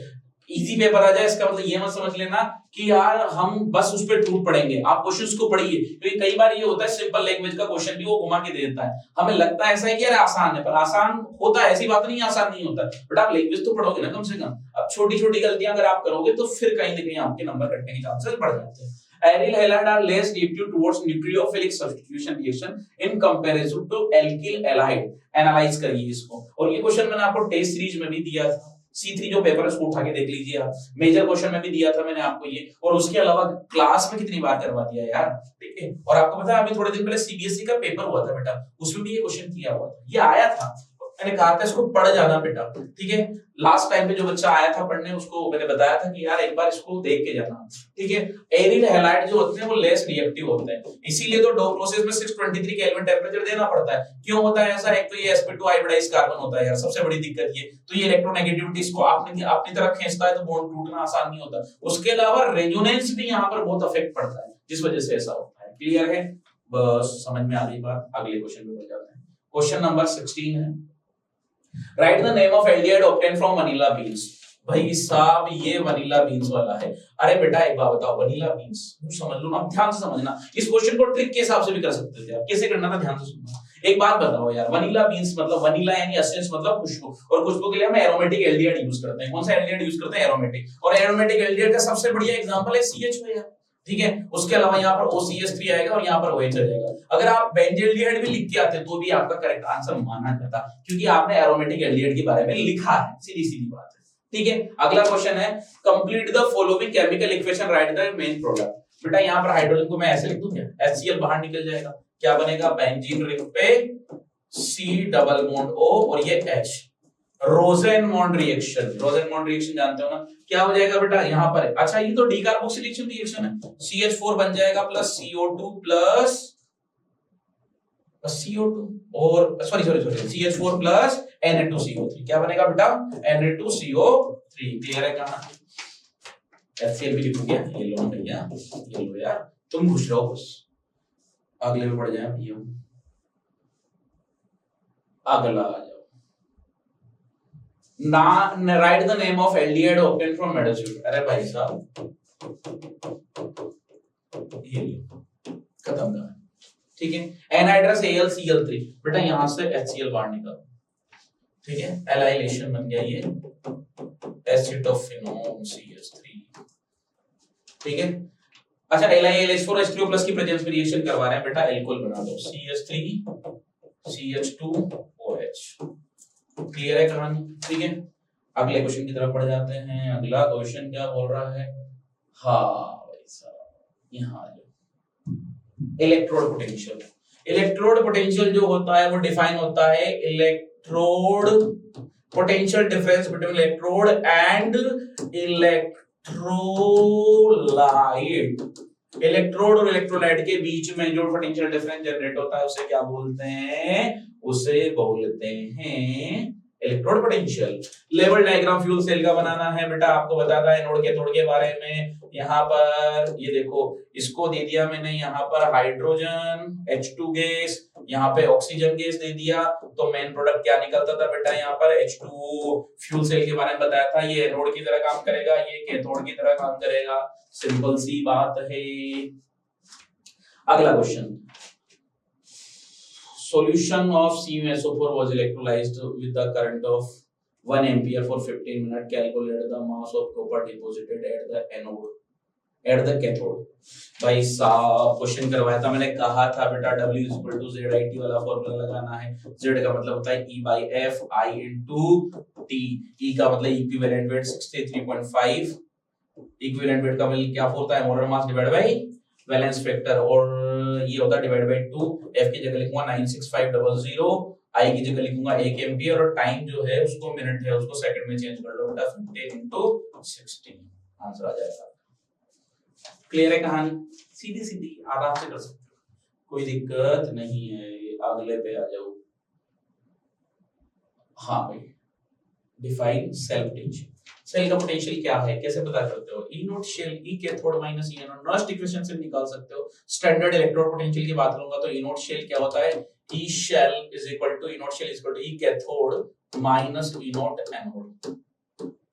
इजी पेपर आ जाए इसका मतलब ये मत समझ लेना कि यार हम बस उस पर टूट पड़ेंगे। आप क्वेश्चंस को पढ़िए, क्योंकि कई बार ये होता है सिंपल लैंग्वेज का क्वेश्चन भी वो घुमा के दे देता है, हमें लगता है ऐसा है कि यार आसान है, पर आसान होता है, ऐसी बात नहीं आसान नहीं होता, बट आप लैंग्वेज तो पढ़ोगे ना कम से कम। अब छोटी छोटी गलतियां अगर आप करोगे तो फिर कहीं ना कहीं आपके नंबर कटने के चांसेस बढ़ जाते हैं। Aryl halide are less reactive towards nucleophilic substitution reaction in comparison to alkyl halide। Analyse करिए इसको, और ये क्वेश्चन मैंने आपको टेस्ट सीरीज में भी दिया था, C3 जो पेपर है उसको उठा के देख लीजिए आप, मेजर क्वेश्चन में भी दिया था मैंने आपको ये, और उसके अलावा क्लास में कितनी बार करवा दिया यार। ठीक है, और आपको पता है अभी थोड़े दिन पहले CBSE का पेपर हुआ था बेटा, उसमें भी ये क्वेश्चन किया हुआ था, ये आया था, मैंने कहा था इसको पढ़ जाना बेटा। ठीक है, लास्ट टाइम पे जो बच्चा आया था पढ़ने उसको मैंने बताया था कि यार एक बार इसको देख के जाना। ठीक है, एरिल हैलाइड जो होते हैं वो लेस रिएक्टिव होते हैं, इसीलिए तो डो प्रोसेस में 623 केल्विन टेंपरेचर देना पड़ता है। क्यों होता है ऐसा? एक तो ये sp2 हाइब्रिडाइज कार्बन होता है यार, सबसे बड़ी दिक्कत ये तो, ये इलेक्ट्रोनेगेटिविटी इसको अपनी तरफ खींचता है, तो बॉन्ड टूटना आसान नहीं होता। उसके अलावा रेजोनेंस भी यहाँ पर बहुत अफेक्ट पड़ता है, जिस वजह से ऐसा होता है। क्लियर है? बस समझ में आ गई बात, अगले क्वेश्चन पे बढ़ जाते हैं। क्वेश्चन नंबर 16 है, write the name of aldehyde obtain from vanilla beans. भाई साहब ये वनीला बीन्स वाला है। अरे बेटा एक बात बताओ, वनीला बीन्स समझ लो ना, ध्यान से समझना, इस क्वेश्चन को ट्रिक के हिसाब से भी कर सकते थे आप, कैसे करना था ध्यान से सुनना। एक बात बताओ यार, वनीला बीन्स मतलब वनीला यानी एसेंस मतलब खुशबू, और खुशबू के लिए हम एरोमेटिक एल्डिहाइड यूज करते हैं। कौन सा एल्डिहाइड यूज करते हैं? एरोमेटिक, और एरोमेटिक एल्डिहाइड का सबसे बढ़िया एग्जांपल है CH2 यार। ठीक है, उसके अलावा यहाँ पर OCH3 आएगा और यहाँ पर OH आ जाएगा। अगर आप बेंजील्डिहाइड भी लिख के आते तो भी आपका करेक्ट आंसर माना जाता, क्योंकि आपने एरोमेटिक एल्डिहाइड के बारे में लिखा है, सीधी सीधी बात है। ठीक है, अगला क्वेश्चन है, complete the following chemical equation, right the main product. बेटा यहाँ पर हाइड्रोजन को मैं ऐसे लिख दूं क्या? HCl बाहर निकल जाएगा, क्या बनेगा? बेंजीन रिंग पे C डबल बॉन्ड O और ये H, रोसेनमॉन्ड रिएक्शन। रोसेनमॉन्ड रिएक्शन जानते हो ना, क्या हो जाएगा बेटा यहाँ पर? अच्छा ये तो डीकार्बोक्सिलेशन रिएक्शन है, CH4 बन जाएगा प्लस CO2 प्लस CO2 और सॉरी CH4 प्लस Na2CO3, क्या बनेगा बेटा? Na2CO3। क्लियर है कहां? HCl भी लिखो क्या? ये लो भैया, ये लो यार, तुम खुश रहो बस, अगले में पड़ जाए भैया, अगला आ जाओ। ना write the name of aldehyde obtain from मेडोसल्फेट। अरे भाई साहब ये खत्म कर, ठीक है। एनहाइड्रस AlCl3, बेटा यहां से HCl बाहर निकालो, ठीक है, एलाइलेशन बन गया ये एसिटोफिनोन CH3, ठीक है। अच्छा LiLH4 H3O प्लस की प्रेजेंस में रिएक्शन करवा रहे हैं बेटा, एल्कोहल बना दो, CH3 CH2OH। क्लियर है कहानी? ठीक है, अगले क्वेश्चन की तरफ बढ़ जाते हैं। अगला क्वेश्चन क्या बोल रहा है? हाँ भाई साहब यहाँ इलेक्ट्रोड पोटेंशियल। इलेक्ट्रोड पोटेंशियल जो होता है वो डिफाइन होता है electrode potential difference between electrode and electrolyte. Electrode और इलेक्ट्रोलाइट के बीच में जो पोटेंशियल डिफरेंस जनरेट होता है उसे क्या बोलते हैं? उसे बोलते हैं electrode potential. Level diagram fuel cell का बनाना है बेटा, आपको बताता है एनोड कैथोड के बारे में। यहाँ पर ये देखो, इसको दे दिया मैंने यहाँ पर हाइड्रोजन H2 गैस, यहाँ पे ऑक्सीजन गैस दे दिया, तो मेन प्रोडक्ट क्या निकलता था बेटा? यहाँ पर H2O। फ्यूल सेल के बारे में बताया था, ये एनोड की तरह काम करेगा, ये कैथोड की तरह काम करेगा, सिंपल सी बात है। अगला question solution of CuSO4 was electrolyzed with the current of 1 ampere for 15 minutes. Calculate the mass of copper deposited at the anode, at the cathode. भाई साहब क्वेश्चन करवाया था, मैंने कहा था बेटा W इक्वल टू ZIT वाला फॉर्मूला लगाना है. Z का मतलब होता है E by F, I into T. E का मतलब इक्विवेलेंट वेट 63.5. इक्विवेलेंट वेट का मतलब क्या होता है? Molar mass divide by valence factor, और ये होता है डिवाइड बाय 2. F की जगह लिखूंगा 96500, I की जगह लिखूंगा 1 एम्पियर, और टाइम जो है उसको मिनट है उसको सेकंड में चेंज कर लो बेटा. 15 into 60 आंसर आ जाएगा. क्लियर है कहानी? सीधी सीधी आराम से कर सकते हो, कोई दिक्कत नहीं है. अगले पे आ जाओ. हाँ भाई, डिफाइन सेल पोटेंशियल. सेल का पोटेंशियल क्या है, कैसे पता करते हो? E not cell, E cathode minus E anode. Nernst equation से निकाल सकते हो. स्टैंडर्ड इलेक्ट्रोड पोटेंशियल की बात करूंगा तो ई नॉट शेल क्या होता है? E cell is equal to, E not cell is equal to E cathode minus E naught anode.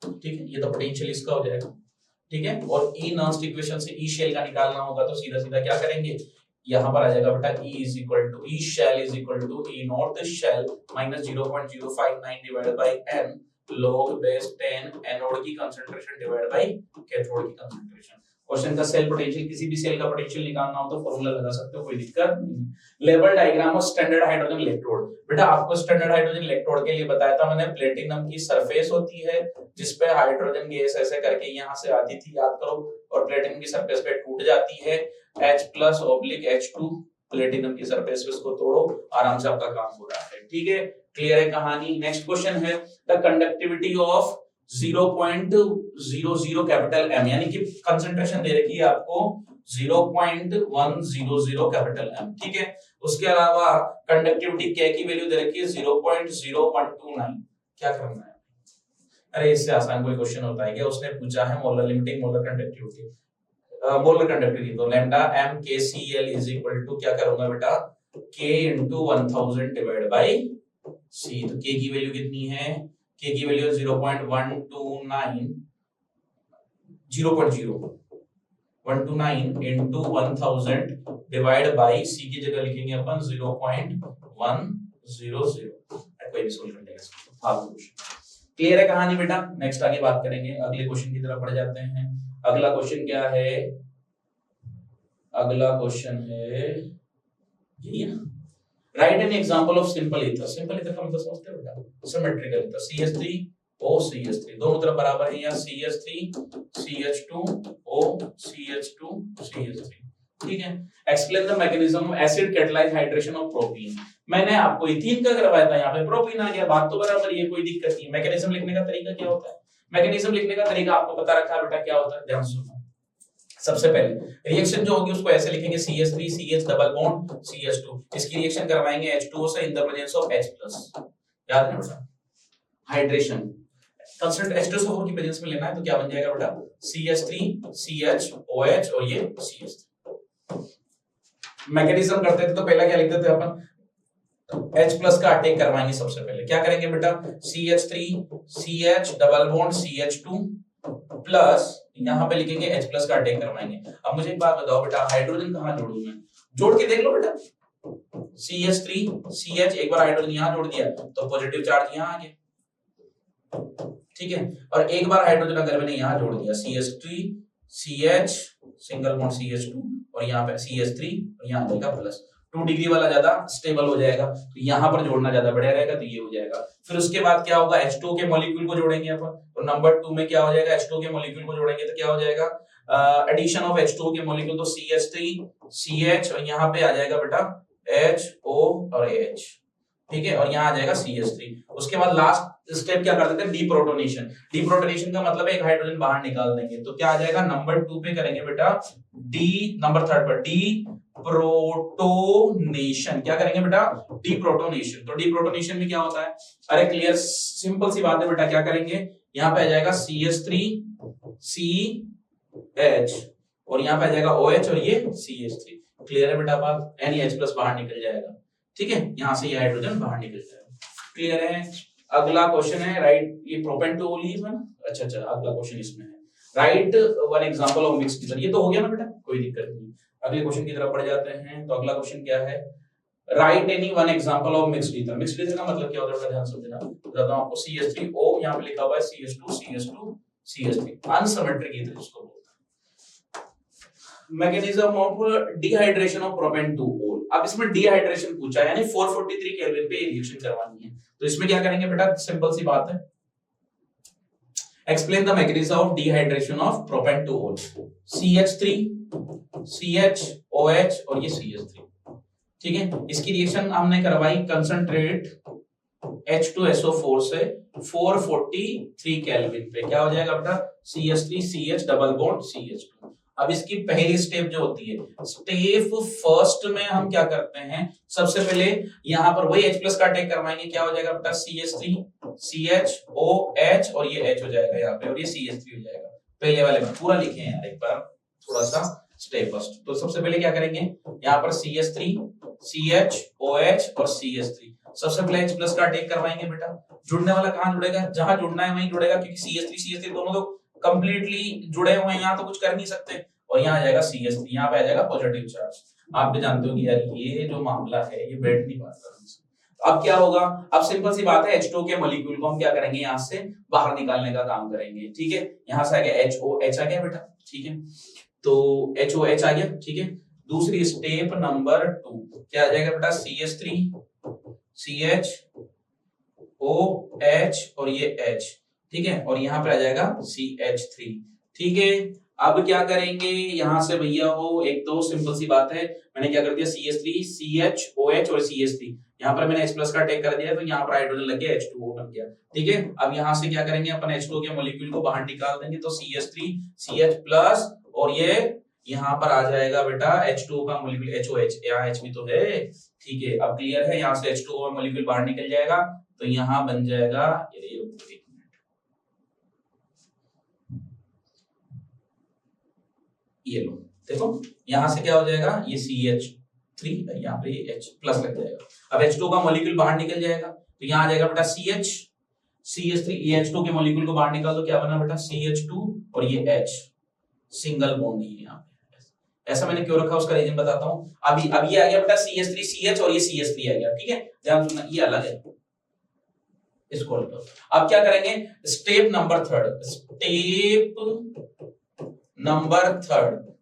ठीक है, ये तो पोटेंशियल इसका हो जाएगा. ठीक है, और ई नॉस्ट इक्वेशन से ई शेल का निकालना होगा तो सीधा सीधा क्या करेंगे, यहां पर आ जाएगा बेटा E is equal to E cell is equal to E not cell minus 0.059 divided by n log base 10 anode की कंसंट्रेशन डिवाइडेड बाय कैथोड की कंसंट्रेशन. क्वेश्चन का सेल पोटेंशियल, किसी भी सेल का पोटेंशियल निकालना हो तो फॉर्मूला लगा सकते हो, कोई दिक्कत नहीं. Level diagram of standard hydrogen electrode. बेटा आपको स्टैंडर्ड हाइड्रोजन इलेक्ट्रोड के लिए बताया था मैंने, प्लेटिनम की सरफेस होती है जिस पे हाइड्रोजन गैस ऐसे करके यहां से आती थी, याद करो, और प्लेटिनम की सरफेस पे टूट जाती है. H+/H2 प्लेटिनम की सरफेस पे इसको तोड़ो, आराम से आपका काम हो रहा है. ठीक है, क्लियर है कहानी? नेक्स्ट क्वेश्चन है the conductivity of 0.00 capital M, यानी कि कंसंट्रेशन दे रखी है आपको 0.100 कैपिटल M. ठीक है, उसके अलावा कंडक्टिविटी K की वैल्यू दे रखी है 0.0129. क्या करना है? अरे इससे आसान कोई क्वेश्चन होता है क्या? उसने पूछा है molar limiting molar conductivity. Molar conductivity तो lambda m KCl is equal to क्या करूंगा बेटा, K into 1000 divide by C. तो K की वैल्यू कितनी है? K की value 0.129 into 1000 divide by C की जगह लिखेंगे अपन 0.100. कोई भी सोल्व कर लेगा. आप क्लियर है कहानी बेटा? नेक्स्ट आगे बात करेंगे, अगले क्वेश्चन की तरफ बढ़ जाते हैं. अगला क्वेश्चन क्या है? अगला क्वेश्चन है ये ना, right an example of simple ether. Simple ether का मतलब समझते हो बेटा? Symmetrical ether. CH3O CH3 दोनों तरफ बराबर है, या CH3 CH2 O CH2 CH3. ठीक है, explain the mechanism of acid catalyse hydration of propene. मैंने आपको इथीन का करवाया था, यहाँ पे प्रोपीन आ गया, बात तो बराबर, ये कोई दिक्कत नहीं. मैकेनिज्म लिखने का तरीका क्या होता है? मैकेनिज्म लिखने का तरीका आपको पता रखा है बेटा, क्या होता है? ध्यान सुनो. सबसे पहले रिएक्शन जो होगी उसको ऐसे लिखेंगे CH3 CH double bond CH2. इसकी रिएक्शन करवाएंगे H2O से in the presence of H+. याद है बेटा? हाइड्रेशन कंसंट्रेट H2SO4 की प्रेजेंस में लेना है तो क्या बन जाएगा बेटा? CH3 CH OH और ये CH3. मैकेनिज्म करते थे तो पहला क्या लिखते थे अपन? H+ का अटैक करवाएंगे. सबसे पहले क्या करेंगे बेटा? CH3 CH double bond CH2 plus यहां पे लिखेंगे H+ का अटैक करवाएंगे. अब मुझे एक बात बताओ बेटा, हाइड्रोजन कहां जोड़ूं मैं? जोड़ के देख लो बेटा. CH3 CH, एक बार हाइड्रोजन यहां जोड़ दिया तो पॉजिटिव चार्ज यहां आ गया. ठीक है, और एक बार हाइड्रोजन अगर मैंने यहां जोड़ दिया CH3 CH single bond CH2 और यहां पे CH3 और यहां आ जाएगा प्लस. 2 डिग्री वाला ज्यादा स्टेबल हो जाएगा तो यहां पर जोड़ना ज्यादा बढ़िया रहेगा, तो ये हो जाएगा. फिर उसके बाद क्या होगा? H2 के मॉलिक्यूल को जोड़ेंगे अपन, तो नंबर 2 में क्या हो जाएगा? H2 के मॉलिक्यूल को जोड़ेंगे तो क्या हो जाएगा? एडिशन ऑफ H2 के मॉलिक्यूल, तो CH3 CH और यहां पे आ जाएगा बेटा HO और H. ठीक है, और यहाँ आ जाएगा CH3. उसके बाद लास्ट स्टेप क्या कर देते हैं? डीप्रोटोनेशन. डीप्रोटोनेशन का मतलब एक हाइड्रोजन बाहर निकाल देंगे, तो क्या आ जाएगा? नंबर 2 पे करेंगे बेटा नंबर 3 पर डीप्रोटोनेशन. क्या करेंगे बेटा? डीप्रोटोनेशन. तो डीप्रोटोनेशन में क्या होता है? अरे क्लियर, सिंपल सी बात है बेटा. क्या करेंगे? यहाँ पे आ जाएगा CH3 CH और यहाँ पे आ जाएगा OH और ये CH3. क्लियर है बेटा बात? NH+ बाहर निकल जाएगा. ठीक है, यहां से ये हाइड्रोजन बाहर निकल जाएगा. क्लियर है? अगला क्वेश्चन है राइट, ये प्रोपेन टू ओलीव है ना. अच्छा, अगला क्वेश्चन इसमें है right one example of mixed ether. ये तो हो गया ना बेटा, कोई दिक्कत नहीं. अगले क्वेश्चन की तरफ बढ़ जाते हैं. तो अगला क्वेश्चन क्या है? Right any one example of mixed ether. Mixed ether का मतलब क्या होता है ध्यान से समझना। बताता हूं आपको, CH3O यहां पे लिखा हुआ है, CH2 CH3 अनसिमेट्रिक ईथर इसको बोलते हैं। Mechanism of dehydration of propane two ओल। अब इसमें डिहाइड्रेशन पूछा है, यानी 443 केल्विन पे रिएक्शन करवानी है, तो इसमें क्या करेंगे बेटा, सिंपल सी बात है, explain the mechanism of dehydration of propane two ओल। CH3 CHOH और ये CH3, ठीक है। इसकी रिएक्शन हमने करवाई कंसंट्रेट H2SO4 से 443 केल्विन पे, क्या हो जाएगा बेटा, CH3 CH double bond CH2। अब इसकी पहली स्टेप जो होती है, स्टेप फर्स्ट में हम क्या करते हैं, सबसे पहले यहां पर वही H प्लस का अटैक करवाएंगे, क्या हो जाएगा बेटा, CH3 CHOH और ये H हो जाएगा यहाँ पे, और ये CH3 हो जाएगा। पहले वाले में पूरा लिखे हैं यार एक बार, थोड़ा सा स्टेप फर्स्ट। तो सबसे पहले क्या करेंगे, यहाँ पर CH3 CHOH और CH3, सबसे पहले H प्लस का अटैक करवाएंगे बेटा। जुड़ने वाला कहां जुड़ेगा, जहां जुड़ना है वहीं जुड़ेगा, क्योंकि CH3 CH3 दोनों तो कंप्लीटली जुड़े हुए हैं, यहाँ तो कुछ कर नहीं सकते। और यहाँ आ जाएगा CH3, यहाँ पे आ जाएगा पॉजिटिव चार्ज। आप भी जानते हो कि यार ये जो मामला है ये बैठ नहीं पाता। अब क्या होगा, अब सिंपल सी बात है, H2 के मॉलिक्यूल को हम क्या करेंगे, यहाँ से बाहर निकालने का काम करेंगे, ठीक है। यहाँ से आ गया HOH आ गया बेटा, ठीक है, तो HOH आ गया, ठीक है। दूसरी स्टेप नंबर 2 क्या आ जाएगा बेटा, CH3 CHOH और ये H, ठीक है, और यहाँ पे आ जाएगा CH3, ठीक है। अब क्या करेंगे, यहां से भैया हो, एक तो सिंपल सी बात है, मैंने क्या कर दिया, CH3 CHOH और CH3, यहाँ पर मैंने H प्लस का अटैक कर दिया, तो यहाँ पर हाइड्रोजन लग गया, H2O बन गया, ठीक है। अब यहाँ से क्या करेंगे, अपन H2O के मॉलिक्यूल को बाहर निकाल देंगे, तो CH3 CH प्लस और ये यहाँ पर आ जाएगा बेटा H2O का मॉलिक्यूल HOH, यहाँ H भी तो है, ठीक है। अब क्लियर है, यहाँ से H2O का मॉलिक्यूल बाहर निकल जाएगा, तो यहाँ बन जाएगा, ये लो देखो, यहां से क्या हो जाएगा, ये CH3, यहाँ पे H प्लस लग जाएगा। अब H2 का मॉलिक्यूल बाहर निकल जाएगा, तो यहाँ आ जाएगा बेटा CH3, ये H2 के मॉलिक्यूल को बाहर निकाल दो, क्या बना बेटा, CH2 और ये H, सिंगल बॉन्ड है यहाँ पे। ऐसा मैंने क्यों रखा, उसका रीजन बताता हूँ। अभी अब ये आ गया बेटा CH3 CH और ये CH3 आ गया, ठीक है, ध्यान सुनना, ये अलग है इसको। अब क्या करेंगे, स्टेप नंबर थर्ड,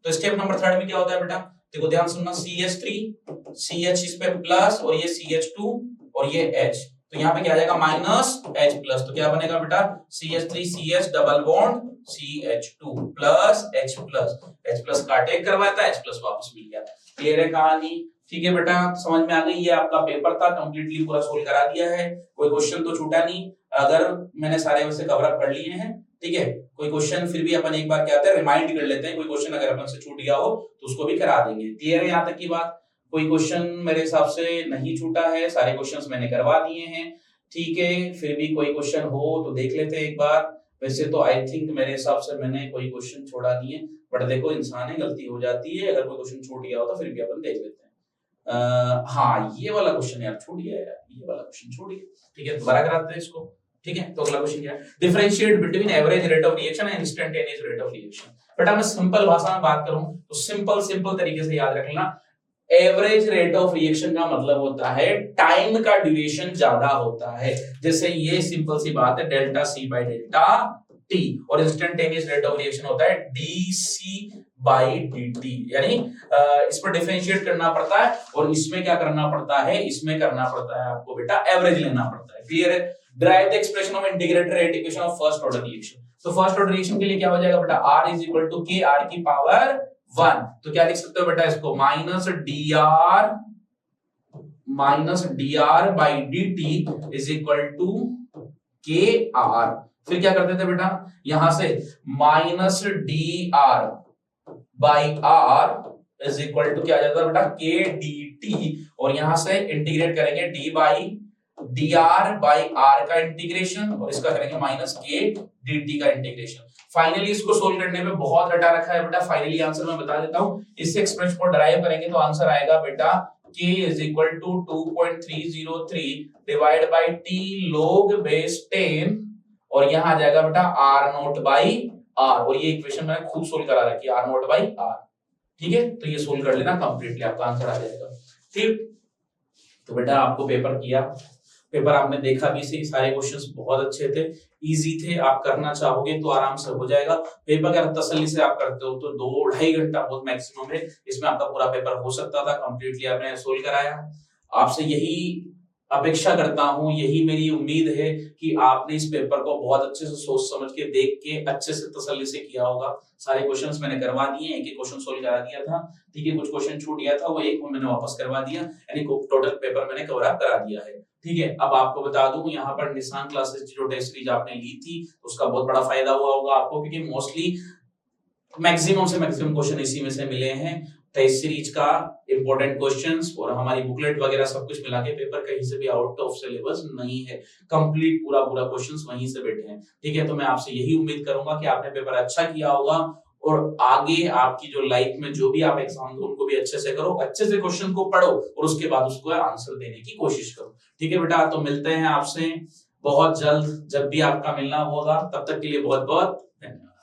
तो स्टेप नंबर थर्ड में क्या होता है बेटा, देखो ध्यान सुनना, CH3 CH इस पे प्लस और ये CH2 और ये H, तो यहाँ पे क्या आ जाएगा, माइनस H प्लस, तो क्या बनेगा बेटा, CH3 CH double bond CH2 plus H plus का अटैक करवाया था, H प्लस वापस मिल गया। क्लियर है कहानी, ठीक है बेटा, समझ में आ गई। ये आपका पेपर था, कंप्लीटली पूरा सोल्व करा दिया है, कोई क्वेश्चन तो छूटा नहीं, अगर मैंने सारे वैसे कवर अप कर लिए हैं, ठीक है। कोई क्वेश्चन फिर भी अपन एक बार क्या होता है, रिमाइंड कर लेते हैं, कोई क्वेश्चन अगर अपन से छूट गया हो तो उसको भी करा देंगे। क्लियर है यहाँ तक की बात, कोई क्वेश्चन मेरे हिसाब से नहीं छूटा है, सारे क्वेश्चंस मैंने करवा दिए हैं, ठीक है। फिर भी कोई क्वेश्चन हो तो देख लेते हैं एक बार। वैसे तो आई थिंक मेरे हिसाब से मैंने कोई क्वेश्चन छोड़ा नहीं है, बट देखो इंसान है, गलती हो जाती है, अगर कोई क्वेश्चन छूट गया हो तो फिर भी अपन देख लेते हैं। हाँ, ये वाला क्वेश्चन यार छूट गया यार, ये वाला क्वेश्चन छूट गया, ठीक है, दोबारा कराते हैं इसको, ठीक है। तो अगला क्वेश्चन क्या है, differentiate between average rate of reaction and instantaneous rate of reaction. बेटा मैं सिंपल भाषा में बात करूं तो सिंपल तरीके से याद रख लेना, एवरेज रेट ऑफ रिएक्शन का मतलब होता है टाइम का ड्यूरेशन ज्यादा होता है, जैसे ये सिंपल सी बात है, delta C by delta T, और इंस्टेंटेनियस रेट ऑफ रिएक्शन होता है DC बाई dt, यानी इस पर डिफरेंशिएट करना पड़ता है, और इसमें क्या करना पड़ता है, इसमें करना पड़ता है आपको बेटा एवरेज लेना पड़ता है। क्लियर है। Derive the expression of integrated rate equation of first order reaction। तो फर्स्ट ऑर्डर रिएक्शन के लिए क्या हो जाएगा बेटा, R is equal to K R की पावर 1, तो क्या लिख सकते हो बेटा इसको, minus dr by dt is equal to KR। फिर क्या करते थे बेटा, यहां से minus dr by R is equal to क्या आ जाता है बेटा, K dt, और यहां से इंटीग्रेट करेंगे d by dr by r का इंटीग्रेशन, और इसका करेंगे माइनस K dt का इंटीग्रेशन। फाइनली इसको सोल्व करने में बहुत रटा रखा है बेटा, फाइनली आंसर मैं बता देता हूं। इससे एक्सप्रेशन को डराइव करेंगे तो आंसर आएगा बेटा K is equal to 2.303 divide by T log base 10, और यहां आ जाएगा बेटा R नोट बाई R, और ये इक्वेशन मैंने खूब सोल्व करा रखी है, R नोट बाई R, ठीक है। तो ये सोल्व कर लेना, कंप्लीटली आपका आंसर आ जाएगा, ठीक। तो बेटा आपको पेपर किया, पेपर आपने देखा भी सही, सारे क्वेश्चंस बहुत अच्छे थे, इजी थे, आप करना चाहोगे तो आराम से हो जाएगा। पेपर अगर तसल्ली से आप करते हो तो 2-2.5 घंटा बहुत मैक्सिमम है, इसमें आपका पूरा पेपर हो सकता था, कंप्लीटली आपने सोल्व कराया। आपसे यही अपेक्षा करता हूं, यही मेरी उम्मीद है कि आपने इस पेपर को बहुत अच्छे से सोच समझ के, देख के, अच्छे से तसल्ली से किया होगा। सारे क्वेश्चंस मैंने करवा दिए, एक एक क्वेश्चन सोल्व करा दिया था, ठीक है, कुछ क्वेश्चन छूट गया था, वो एक मैंने वापस करवा दिया, यानी टोटल पेपर मैंने कवर अप करा दिया है, ठीक है। अब आपको बता दूं, यहाँ पर निशान क्लासेस जो टेस्ट सीरीज आपने ली थी उसका बहुत बड़ा फायदा हुआ होगा आपको, क्योंकि मोस्टली मैक्सिमम से मैक्सिमम क्वेश्चन इसी में से मिले हैं। टेस्ट सीरीज का इंपॉर्टेंट क्वेश्चंस और हमारी बुकलेट वगैरह सब कुछ मिला के पेपर कहीं से भी आउट ऑफ सिलेबस नहीं है, कंप्लीट पूरा क्वेश्चंस वहीं से बैठे हैं, ठीक है। तो मैं आपसे यही उम्मीद करूंगा कि आपने पेपर अच्छा किया होगा और आगे आपकी जो लाइफ में जो भी आप एग्जाम दो उनको भी अच्छे से करो, अच्छे से क्वेश्चन को पढ़ो और उसके बाद उसको आंसर देने की कोशिश करो, ठीक है बेटा। तो मिलते हैं आपसे बहुत जल्द, जब भी आपका मिलना होगा, तब तक के लिए बहुत बहुत धन्यवाद।